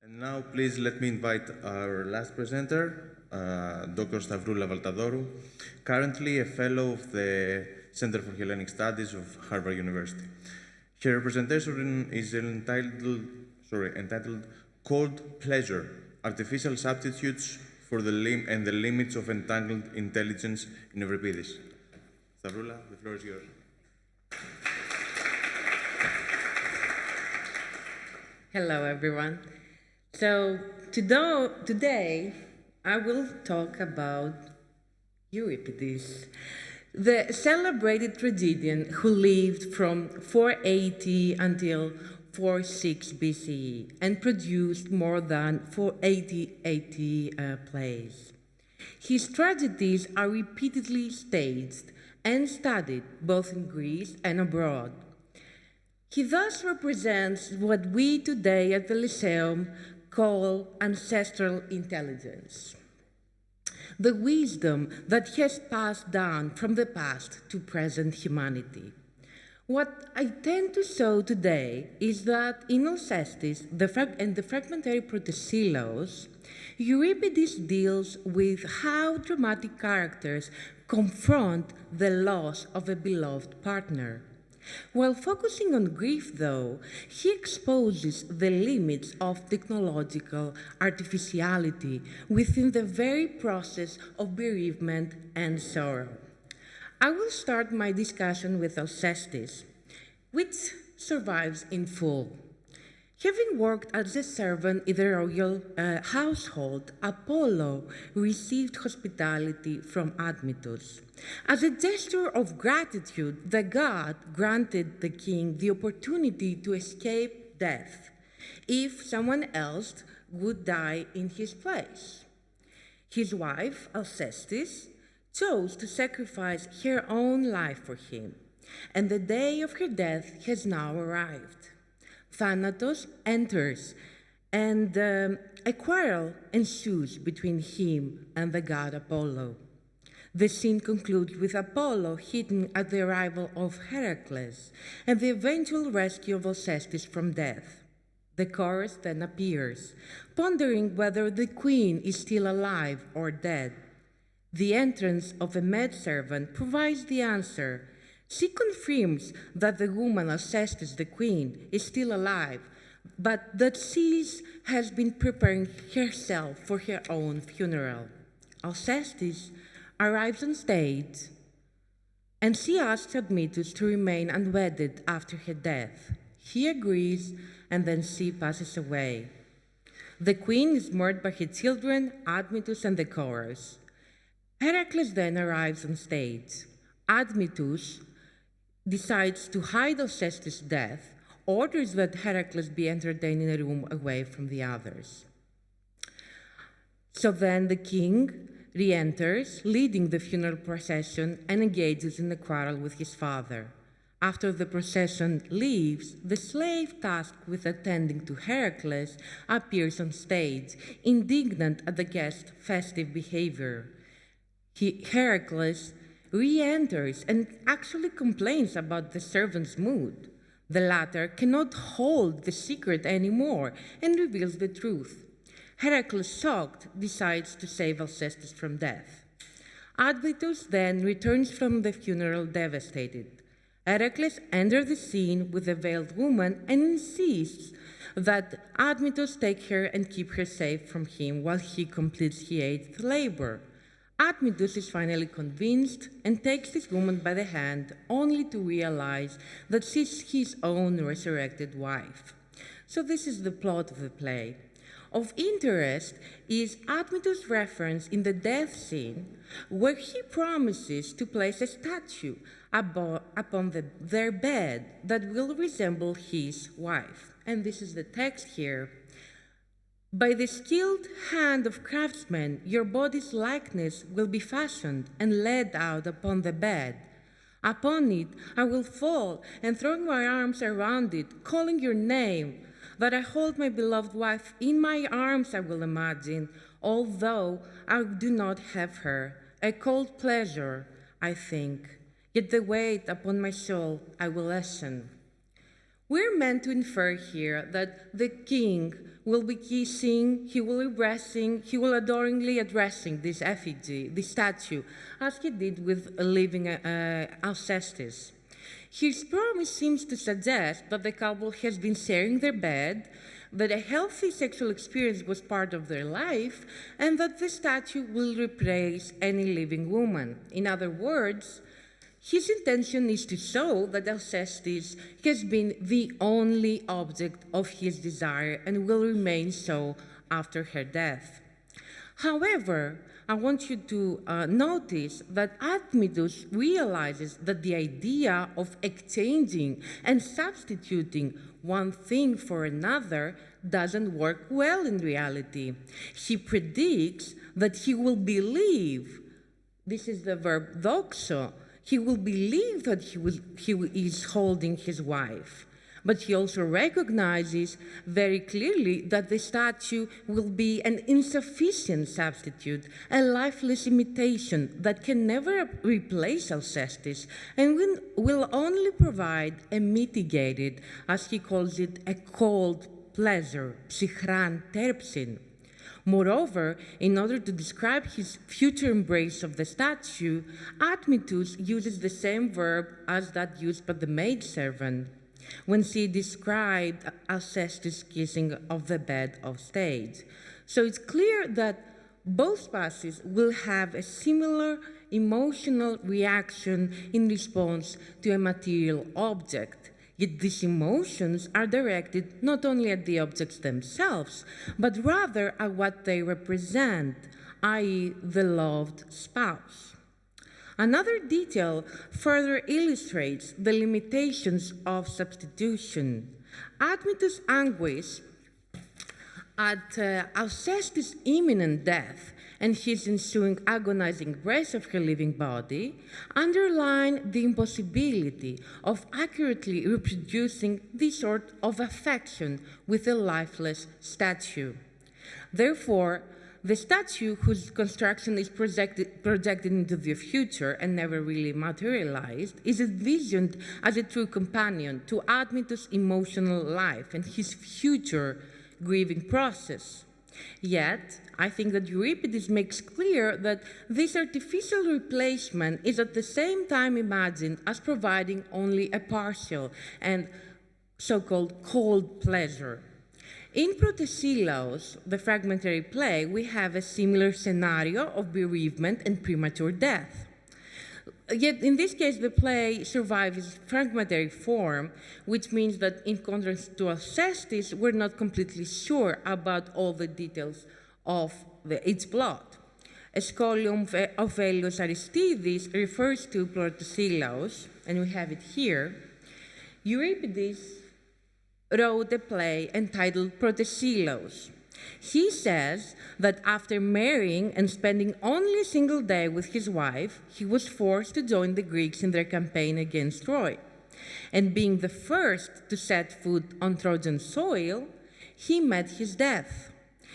And now, please let me invite our last presenter, Dr. Stavroula Valtadorou, currently a fellow of the Center for Hellenic Studies of Harvard University. Her presentation is entitled Cold Pleasure, Artificial Substitutes for the Limits of Entangled Intelligence in Euripides. Stavroula, the floor is yours. Hello, everyone. So today, I will talk about Euripides, the celebrated tragedian who lived from 480 until 46 BCE and produced more than 480 plays. His tragedies are repeatedly staged and studied both in Greece and abroad. He thus represents what we today at the Lyceum call ancestral intelligence, the wisdom that has passed down from the past to present humanity. What I tend to show today is that in Alcestis and the fragmentary Protesilos, Euripides deals with how dramatic characters confront the loss of a beloved partner. While focusing on grief, though, he exposes the limits of technological artificiality within the very process of bereavement and sorrow. I will start my discussion with Alcestis, which survives in full. Having worked as a servant in the royal household, Apollo received hospitality from Admetus. As a gesture of gratitude, the god granted the king the opportunity to escape death if someone else would die in his place. His wife, Alcestis, chose to sacrifice her own life for him, and the day of her death has now arrived. Thanatos enters, and a quarrel ensues between him and the god Apollo. The scene concludes with Apollo hinting at the arrival of Heracles and the eventual rescue of Alcestis from death. The chorus then appears, pondering whether the queen is still alive or dead. The entrance of a maidservant provides the answer. She confirms that the woman Alcestis, the queen, is still alive, but that she has been preparing herself for her own funeral. Alcestis arrives on stage, and she asks Admetus to remain unwedded after her death. He agrees, and then she passes away. The queen is mourned by her children, Admetus, and the chorus. Heracles then arrives on stage. Admetus decides to hide Alcestis' death, orders that Heracles be entertained in a room away from the others. So then the king re-enters, leading the funeral procession, and engages in a quarrel with his father. After the procession leaves, the slave tasked with attending to Heracles appears on stage, indignant at the guest's festive behavior. Heracles re-enters and actually complains about the servant's mood. The latter cannot hold the secret anymore and reveals the truth. Heracles, shocked, decides to save Alcestis from death. Admetus then returns from the funeral devastated. Heracles enters the scene with a veiled woman and insists that Admetus take her and keep her safe from him while he completes his 8th labor. Admetus is finally convinced and takes this woman by the hand, only to realize that she's his own resurrected wife. So this is the plot of the play. Of interest is Admetus' reference in the death scene, where he promises to place a statue upon their bed that will resemble his wife. And this is the text here. By the skilled hand of craftsmen, your body's likeness will be fashioned and laid out upon the bed. Upon it I will fall and throw my arms around it, calling your name. That I hold my beloved wife in my arms I will imagine, although I do not have her. A cold pleasure, I think, yet the weight upon my soul I will lessen. We're meant to infer here that the king will be kissing, he will embracing, he will adoringly addressing this effigy, this statue, as he did with living Alcestis. His promise seems to suggest that the couple has been sharing their bed, that a healthy sexual experience was part of their life, and that the statue will replace any living woman. In other words, his intention is to show that Alcestis has been the only object of his desire and will remain so after her death. However, I want you to notice that Admetus realizes that the idea of exchanging and substituting one thing for another doesn't work well in reality. He predicts that he will believe, this is the verb doxo, he will believe that he is holding his wife. But he also recognizes very clearly that the statue will be an insufficient substitute, a lifeless imitation that can never replace Alcestis and will only provide a mitigated, as he calls it, a cold pleasure, ψυχράν τέρψιν. Moreover, in order to describe his future embrace of the statue, Admetus uses the same verb as that used by the maidservant when she described Alcestis' kissing of the bed of state. So it's clear that both passages will have a similar emotional reaction in response to a material object. Yet these emotions are directed not only at the objects themselves, but rather at what they represent, i.e., the loved spouse. Another detail further illustrates the limitations of substitution. Admetus' anguish at Alcestis' imminent death and his ensuing agonizing embrace of her living body underline the impossibility of accurately reproducing this sort of affection with a lifeless statue. Therefore, the statue, whose construction is projected into the future and never really materialized, is envisioned as a true companion to Admetus' emotional life and his future grieving process. Yet, I think that Euripides makes clear that this artificial replacement is at the same time imagined as providing only a partial and so-called cold pleasure. In Protesilaus, the fragmentary play, we have a similar scenario of bereavement and premature death. Yet, in this case, the play survives its fragmentary form, which means that, in contrast to Alcestis, we're not completely sure about all the details of its plot. A scholium of Aelius Aristides refers to Protesilaus, and we have it here. Euripides wrote a play entitled Protesilaus. He says that after marrying and spending only a single day with his wife, he was forced to join the Greeks in their campaign against Troy. And being the first to set foot on Trojan soil, he met his death.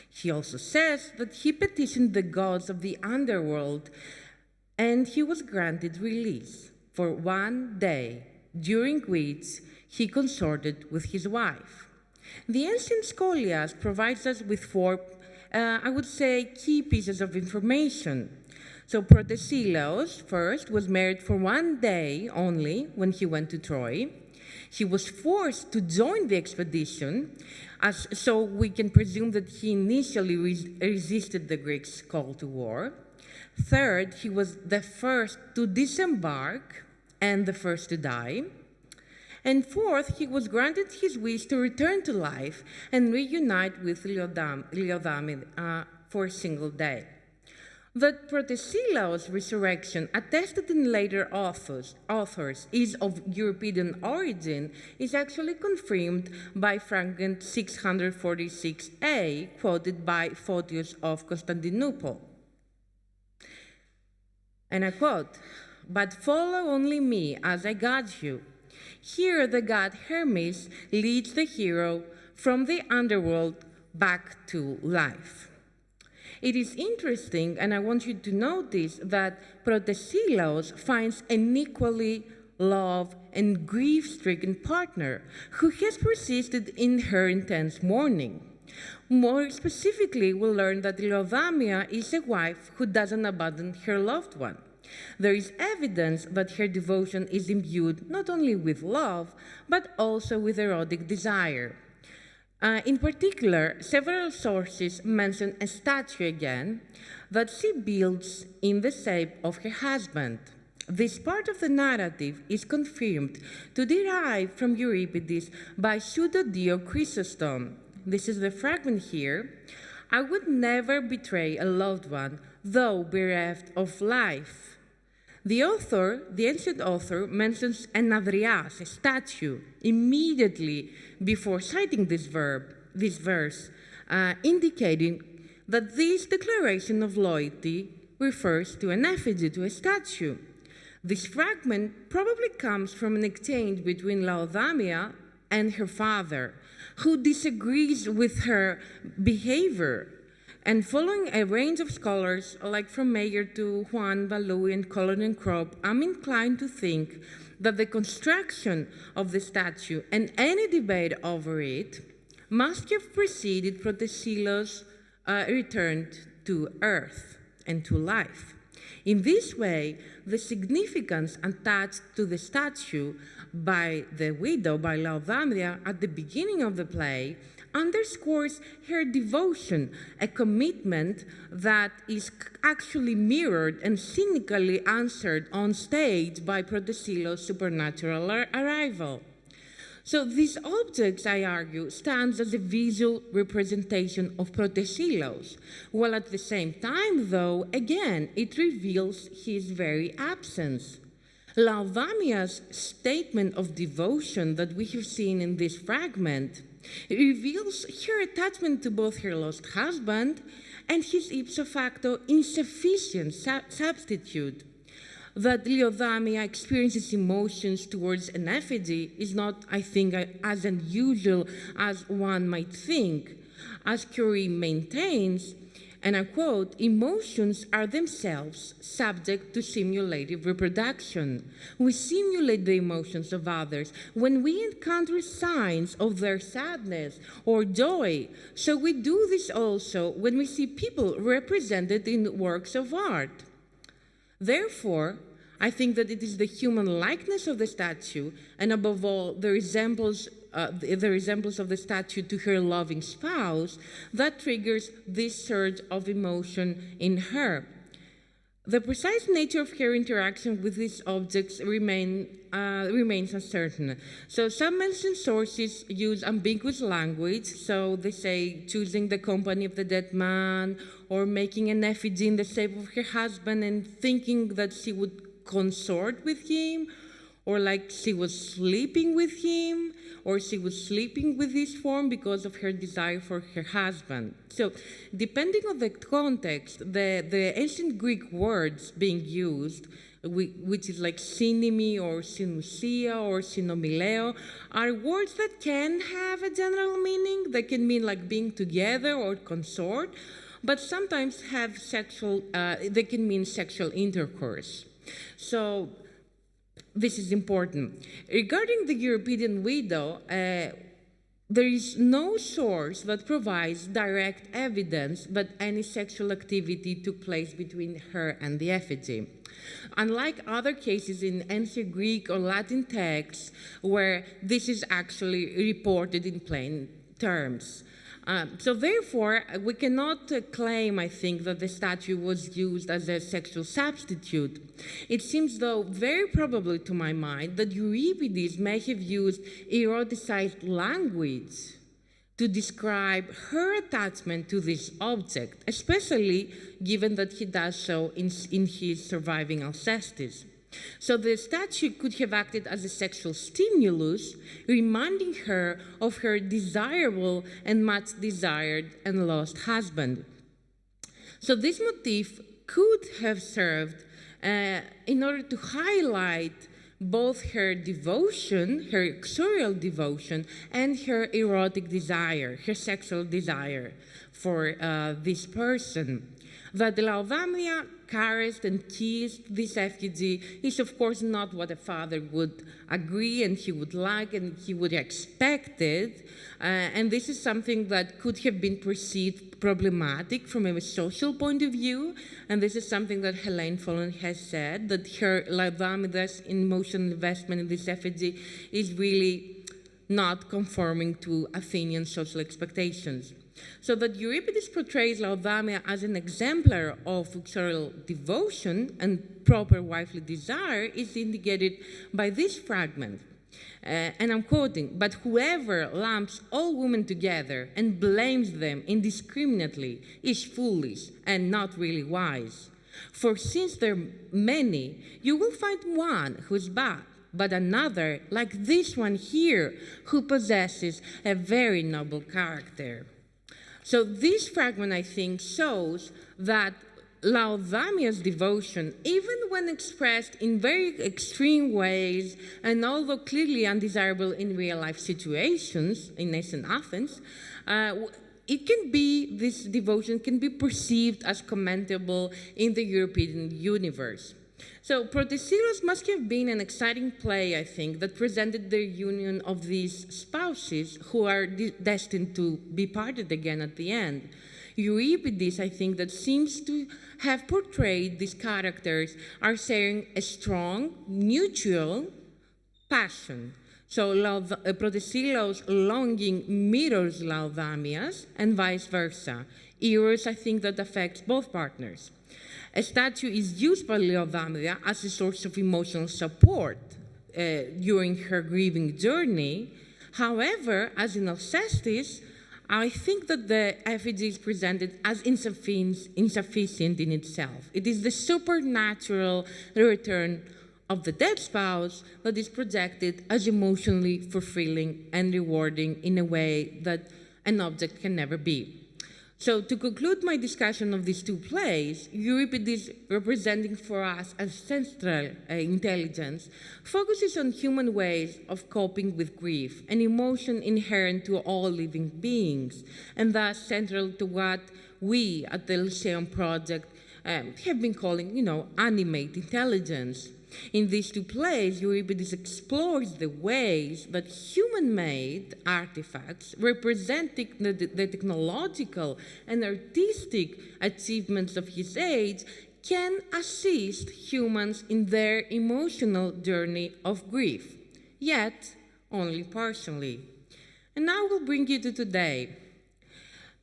He also says that he petitioned the gods of the underworld, and he was granted release for 1 day, during which he consorted with his wife. The ancient Scholias provides us with 4, I would say, key pieces of information. So Protesilaus, first, was married for 1 day only when he went to Troy. He was forced to join the expedition, so we can presume that he initially resisted the Greeks' call to war. Third, he was the first to disembark and the first to die. And fourth, he was granted his wish to return to life and reunite with Leodame for a single day. That Protesilaus' resurrection, attested in later authors, is of Euripidean origin is actually confirmed by fragment 646a, quoted by Photius of Constantinople. And I quote, "But follow only me as I guide you." Here, the god Hermes leads the hero from the underworld back to life. It is interesting, and I want you to notice that Protesilaus finds an equally love, and grief-stricken partner who has persisted in her intense mourning. More specifically, we'll learn that Leodamia is a wife who doesn't abandon her loved one. There is evidence that her devotion is imbued not only with love, but also with erotic desire. In particular, several sources mention a statue again that she builds in the shape of her husband. This part of the narrative is confirmed to derive from Euripides by Pseudo-Dio Chrysostom. This is the fragment here. I would never betray a loved one, though bereft of life. The author, the ancient author, mentions an Adrias, a statue, immediately before citing this verse, indicating that this declaration of loyalty refers to an effigy, to a statue. This fragment probably comes from an exchange between Laodamia and her father, who disagrees with her behavior. And following a range of scholars, like from Meyer to Juan, Balou, and Collin and Kropp, I'm inclined to think that the construction of the statue and any debate over it must have preceded Protesila's return to earth and to life. In this way, the significance attached to the statue by the widow, by Laodamia, at the beginning of the play underscores her devotion, a commitment that is actually mirrored and cynically answered on stage by Protesila's supernatural arrival. So these objects, I argue, stands as a visual representation of Protesilos, while at the same time, though, again, it reveals his very absence. Laodamia's statement of devotion that we have seen in this fragment reveals her attachment to both her lost husband and his ipso facto insufficient substitute. That Leodamia experiences emotions towards an effigy is not, I think, as unusual as one might think. As Curie maintains, and I quote, emotions are themselves subject to simulative reproduction. We simulate the emotions of others when we encounter signs of their sadness or joy. So we do this also when we see people represented in works of art. Therefore, I think that it is the human likeness of the statue, and above all, the resemblance of the statue to her loving spouse, that triggers this surge of emotion in her. The precise nature of her interaction with these objects remains uncertain. So some ancient sources use ambiguous language, so they say choosing the company of the dead man, or making an effigy in the shape of her husband and thinking that she would consort with him, or like she was sleeping with him, or she was sleeping with this form because of her desire for her husband. So depending on the context, the ancient Greek words being used, which is like synemy or synusia or synomileo, are words that can have a general meaning. They can mean like being together or consort, but sometimes have they can mean sexual intercourse. So this is important. Regarding the Euripidean widow, there is no source that provides direct evidence that any sexual activity took place between her and the effigy. Unlike other cases in ancient Greek or Latin texts where this is actually reported in plain terms. So therefore, we cannot claim, I think, that the statue was used as a sexual substitute. It seems, though, very probably to my mind, that Euripides may have used eroticized language to describe her attachment to this object, especially given that he does so in his surviving Alcestis. So the statue could have acted as a sexual stimulus, reminding her of her desirable and much desired and lost husband. So this motif could have served in order to highlight both her devotion, her exurial devotion, and her erotic desire, her sexual desire for this person. That Laodamia caressed and kissed this effigy is, of course, not what a father would agree and he would like and he would expect it. And this is something that could have been perceived problematic from a social point of view. And this is something that Helene Follen has said, that her Laodamida's emotional investment in this effigy is really not conforming to Athenian social expectations. So that Euripides portrays Laodamia as an exemplar of uxorial devotion and proper wifely desire is indicated by this fragment. And I'm quoting, "But whoever lumps all women together and blames them indiscriminately is foolish and not really wise. For since there are many, you will find one who's bad, but another, like this one here, who possesses a very noble character." So this fragment, I think, shows that Laodamia's devotion, even when expressed in very extreme ways, and although clearly undesirable in real-life situations in ancient Athens, this devotion can be perceived as commendable in the European universe. So Protesilaus must have been an exciting play, I think, that presented the union of these spouses who are destined to be parted again at the end. Euripides, I think, that seems to have portrayed these characters are sharing a strong, mutual passion. So Protesilaus' longing mirrors Laodamia's and vice versa. Eros, I think, that affects both partners. A statue is used by Laodamia as a source of emotional support during her grieving journey. However, as in Alcestis, I think that the effigy is presented as insufficient in itself. It is the supernatural return of the dead spouse that is projected as emotionally fulfilling and rewarding in a way that an object can never be. So to conclude my discussion of these two plays, Euripides, representing for us ancestral intelligence, focuses on human ways of coping with grief, an emotion inherent to all living beings, and thus central to what we at the Lyceum Project have been calling, animate intelligence. In these two plays, Euripides explores the ways that human-made artifacts representing the technological and artistic achievements of his age can assist humans in their emotional journey of grief, yet only partially. And now we'll bring you to today.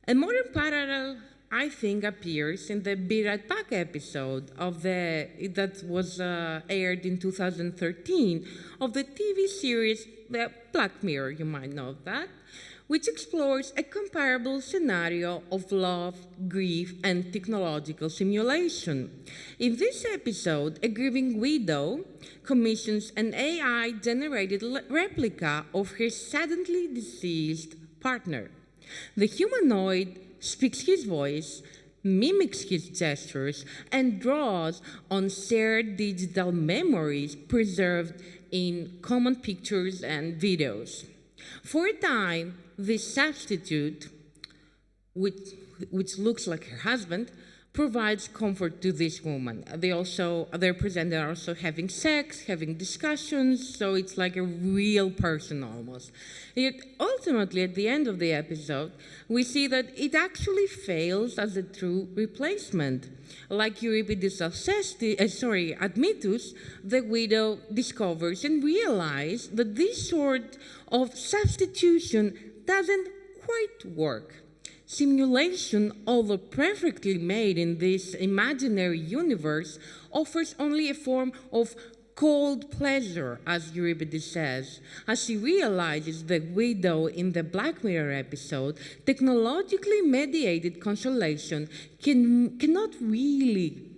A modern parallel, I think, appears in the Be Right Back episode that was aired in 2013 of the TV series The Black Mirror, you might know that, which explores a comparable scenario of love, grief, and technological simulation. In this episode, a grieving widow commissions an AI-generated replica of her suddenly deceased partner. The humanoid speaks his voice, mimics his gestures, and draws on shared digital memories preserved in common pictures and videos. For a time, this substitute, which looks like her husband, provides comfort to this woman. They're presented also having sex, having discussions, so it's like a real person almost. Yet ultimately, at the end of the episode, we see that it actually fails as a true replacement. Like Euripides' Admetus, the widow discovers and realizes that this sort of substitution doesn't quite work. Simulation, although perfectly made in this imaginary universe, offers only a form of cold pleasure, as Euripides says. As he realizes the widow in the Black Mirror episode, technologically mediated consolation cannot really,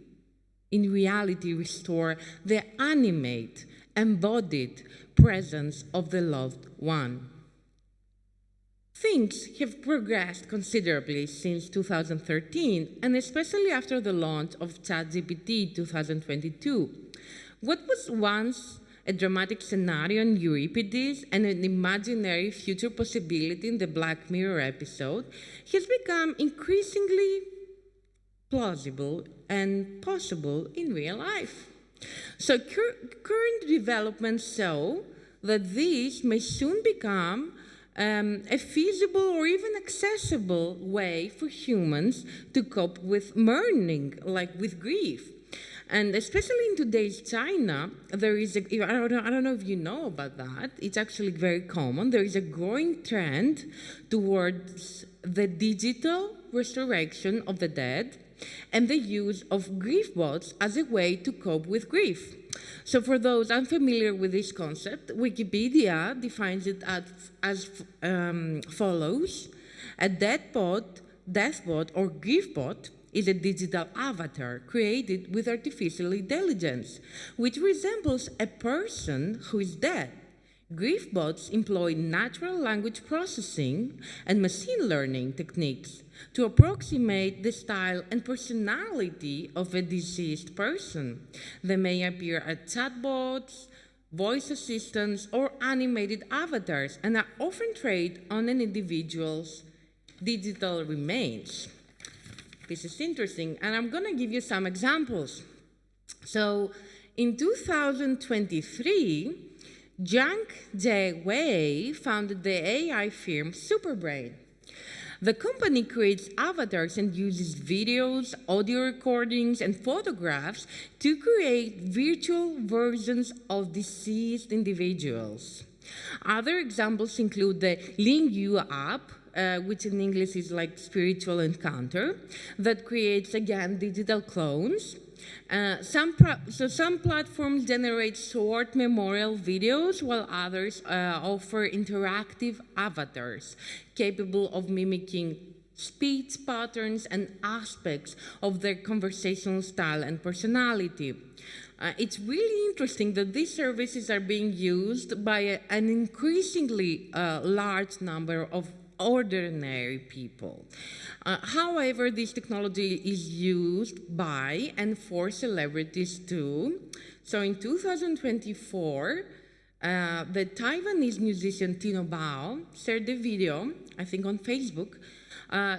in reality, restore the animate, embodied presence of the loved one. Things have progressed considerably since 2013, and especially after the launch of ChatGPT 2022. What was once a dramatic scenario in Euripides and an imaginary future possibility in the Black Mirror episode has become increasingly plausible and possible in real life. So current developments show that this may soon become a feasible or even accessible way for humans to cope with mourning, like with grief. And especially in today's China, there is I don't know if you know about that, it's actually very common. There is a growing trend towards the digital resurrection of the dead and the use of grief bots as a way to cope with grief. So for those unfamiliar with this concept, Wikipedia defines it as follows. A death bot, or grief bot is a digital avatar created with artificial intelligence, which resembles a person who is dead. Grief bots employ natural language processing and machine learning techniques to approximate the style and personality of a deceased person. They may appear as chatbots, voice assistants, or animated avatars, and are often trained on an individual's digital remains. This is interesting, and I'm going to give you some examples. So, in 2023, Zhang Wei founded the AI firm Superbrain. The company creates avatars and uses videos, audio recordings, and photographs to create virtual versions of deceased individuals. Other examples include the Ling app, which in English is like spiritual encounter, that creates, again, digital clones. Some platforms generate short memorial videos, while others offer interactive avatars capable of mimicking speech patterns and aspects of their conversational style and personality. It's really interesting that these services are being used by an increasingly large number of ordinary people. However, this technology is used by and for celebrities too. So in 2024, the Taiwanese musician Tino Bao shared a video, I think on Facebook,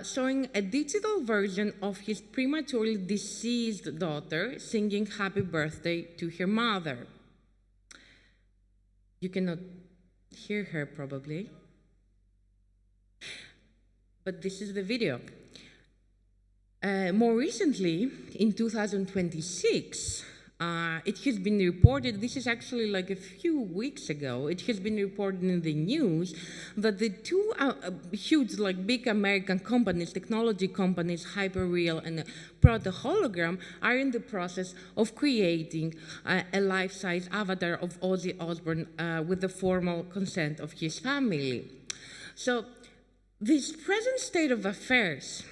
showing a digital version of his prematurely deceased daughter singing happy birthday to her mother. You cannot hear her probably, but this is the video. More recently, in 2026, it has been reported, this is actually like a few weeks ago, it has been reported in the news that the two huge, like big American companies, technology companies, Hyperreal and Proto-Hologram, are in the process of creating a life-size avatar of Ozzy Osbourne with the formal consent of his family. So, this present state of affairs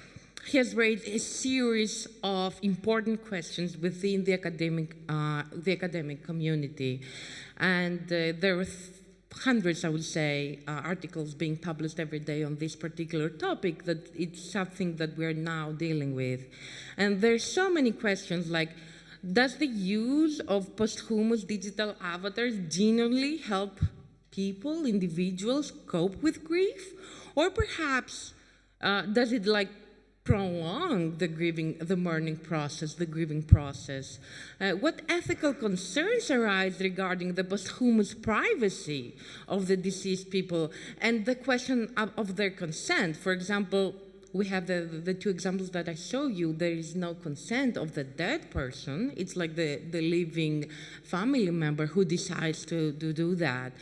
has raised a series of important questions within the academic community. And there are hundreds, I would say, articles being published every day on this particular topic, that it's something that we're now dealing with. And there's so many questions like, does the use of posthumous digital avatars genuinely help people, individuals, cope with grief? Or perhaps, does it like prolong the mourning process, the grieving process? What ethical concerns arise regarding the posthumous privacy of the deceased people and the question of their consent? For example, we have the two examples that I show you. There is no consent of the dead person. It's like the living family member who decides to do that.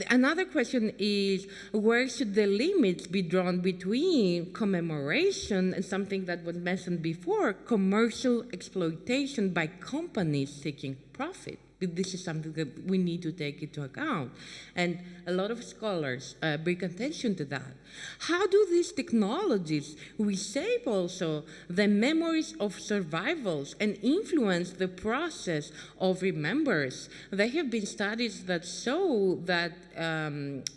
Another question is, where should the limits be drawn between commemoration and something that was mentioned before, commercial exploitation by companies seeking profit? This is something that we need to take into account. And a lot of scholars bring attention to that. How do these technologies reshape also the memories of survivals and influence the process of remembrance? There have been studies that show that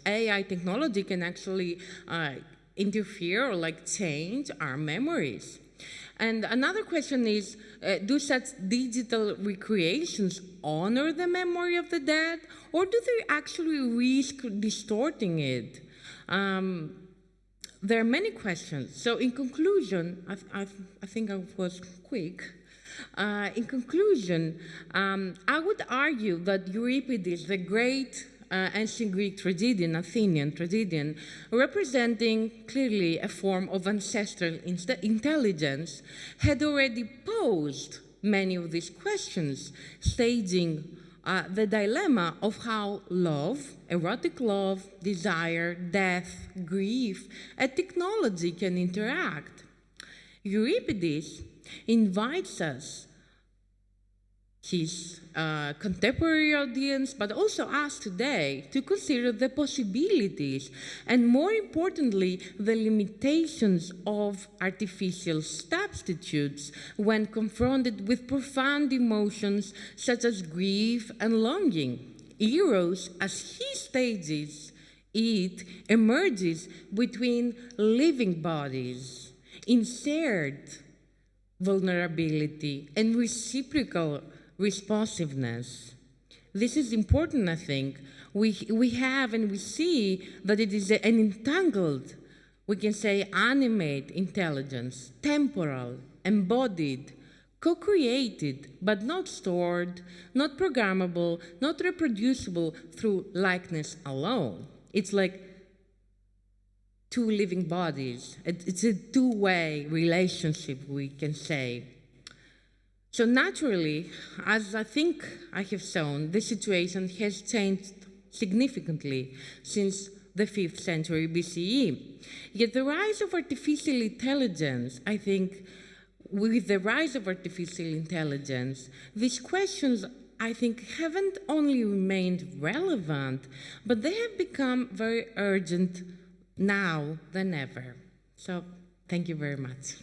AI technology can actually interfere or like change our memories. And another question is, do such digital recreations honor the memory of the dead, or do they actually risk distorting it? there are many questions. So in conclusion, I think I was quick. In conclusion, I would argue that Euripides, the great ancient Greek tragedian, Athenian tragedian, representing clearly a form of ancestral intelligence, had already posed many of these questions, staging the dilemma of how love, erotic love, desire, death, grief, and technology can interact. Euripides invites us, his contemporary audience, but also us today, to consider the possibilities and, more importantly, the limitations of artificial substitutes when confronted with profound emotions such as grief and longing. Eros, as he stages it, emerges between living bodies, insert vulnerability, and reciprocal responsiveness. This is important, I think. We have and we see that it is an entangled, we can say animate intelligence, temporal, embodied, co-created, but not stored, not programmable, not reproducible through likeness alone. It's like two living bodies. It's a two-way relationship, we can say. So naturally, as I think I have shown, the situation has changed significantly since the 5th century BCE. Yet the rise of artificial intelligence, I think, with the rise of artificial intelligence, these questions, I think, haven't only remained relevant, but they have become very urgent now than ever. So, thank you very much.